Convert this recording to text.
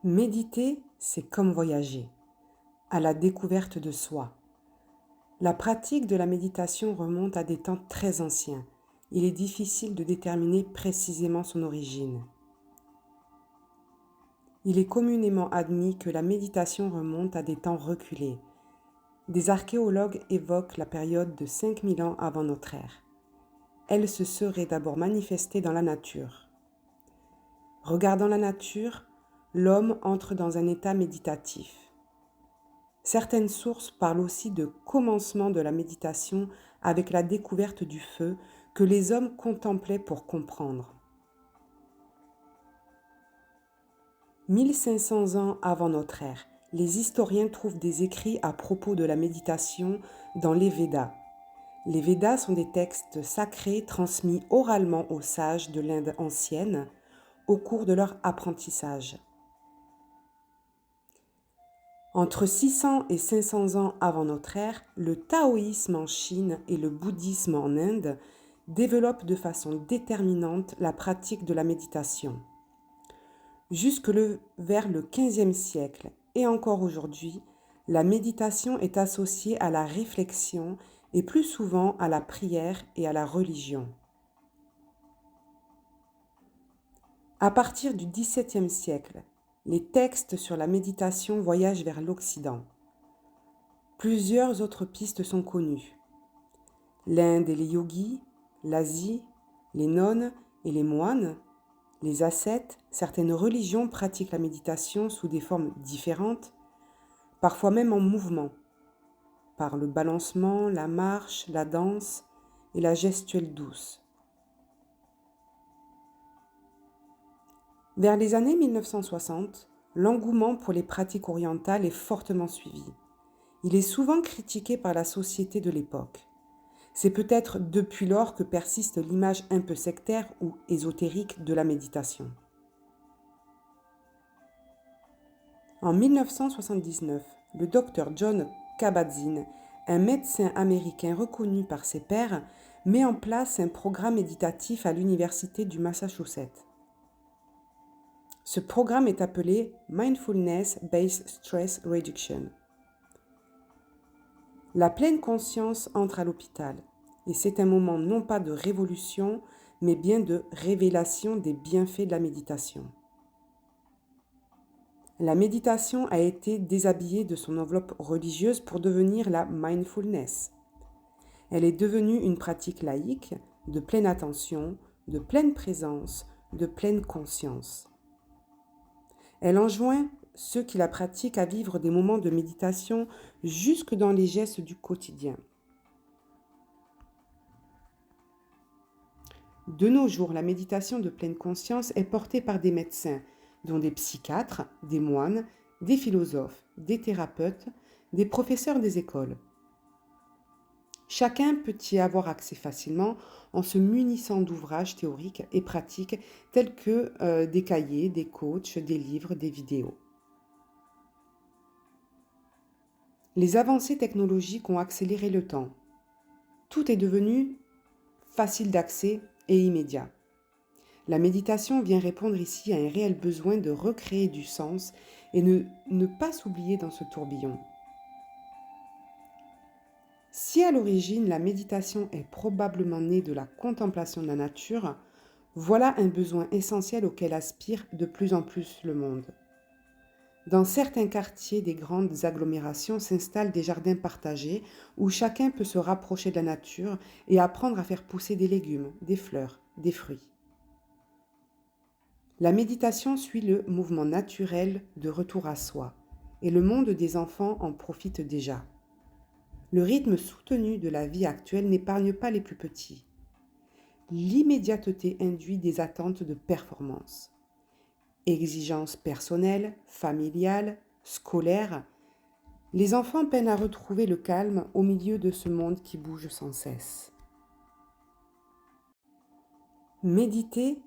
Méditer, c'est comme voyager, à la découverte de soi. La pratique de la méditation remonte à des temps très anciens. Il est difficile de déterminer précisément son origine. Il est communément admis que la méditation remonte à des temps reculés. Des archéologues évoquent la période de 5000 ans avant notre ère. Elle se serait d'abord manifestée dans la nature. Regardant la nature, l'homme entre dans un état méditatif. Certaines sources parlent aussi de commencement de la méditation avec la découverte du feu que les hommes contemplaient pour comprendre. 1500 ans avant notre ère, les historiens trouvent des écrits à propos de la méditation dans les Védas. Les Védas sont des textes sacrés transmis oralement aux sages de l'Inde ancienne au cours de leur apprentissage. Entre 600 et 500 ans avant notre ère, le taoïsme en Chine et le bouddhisme en Inde développent de façon déterminante la pratique de la méditation. Vers le XVe siècle et encore aujourd'hui, la méditation est associée à la réflexion et plus souvent à la prière et à la religion. À partir du XVIIe siècle, les textes sur la méditation voyagent vers l'Occident. Plusieurs autres pistes sont connues. L'Inde et les yogis, l'Asie, les nonnes et les moines, les ascètes, certaines religions pratiquent la méditation sous des formes différentes, parfois même en mouvement, par le balancement, la marche, la danse et la gestuelle douce. Vers les années 1960, l'engouement pour les pratiques orientales est fortement suivi. Il est souvent critiqué par la société de l'époque. C'est peut-être depuis lors que persiste l'image un peu sectaire ou ésotérique de la méditation. En 1979, le docteur John Kabat-Zinn, un médecin américain reconnu par ses pairs, met en place un programme méditatif à l'université du Massachusetts. Ce programme est appelé Mindfulness-Based Stress Reduction. La pleine conscience entre à l'hôpital et c'est un moment non pas de révolution, mais bien de révélation des bienfaits de la méditation. La méditation a été déshabillée de son enveloppe religieuse pour devenir la mindfulness. Elle est devenue une pratique laïque de pleine attention, de pleine présence, de pleine conscience. Elle enjoint ceux qui la pratiquent à vivre des moments de méditation jusque dans les gestes du quotidien. De nos jours, la méditation de pleine conscience est portée par des médecins, dont des psychiatres, des moines, des philosophes, des thérapeutes, des professeurs des écoles. Chacun peut y avoir accès facilement en se munissant d'ouvrages théoriques et pratiques tels que des cahiers, des coachs, des livres, des vidéos. Les avancées technologiques ont accéléré le temps. Tout est devenu facile d'accès et immédiat. La méditation vient répondre ici à un réel besoin de recréer du sens et ne pas s'oublier dans ce tourbillon. Si à l'origine la méditation est probablement née de la contemplation de la nature, voilà un besoin essentiel auquel aspire de plus en plus le monde. Dans certains quartiers des grandes agglomérations s'installent des jardins partagés où chacun peut se rapprocher de la nature et apprendre à faire pousser des légumes, des fleurs, des fruits. La méditation suit le mouvement naturel de retour à soi et le monde des enfants en profite déjà. Le rythme soutenu de la vie actuelle n'épargne pas les plus petits. L'immédiateté induit des attentes de performance. Exigences personnelles, familiales, scolaires, les enfants peinent à retrouver le calme au milieu de ce monde qui bouge sans cesse. Méditer,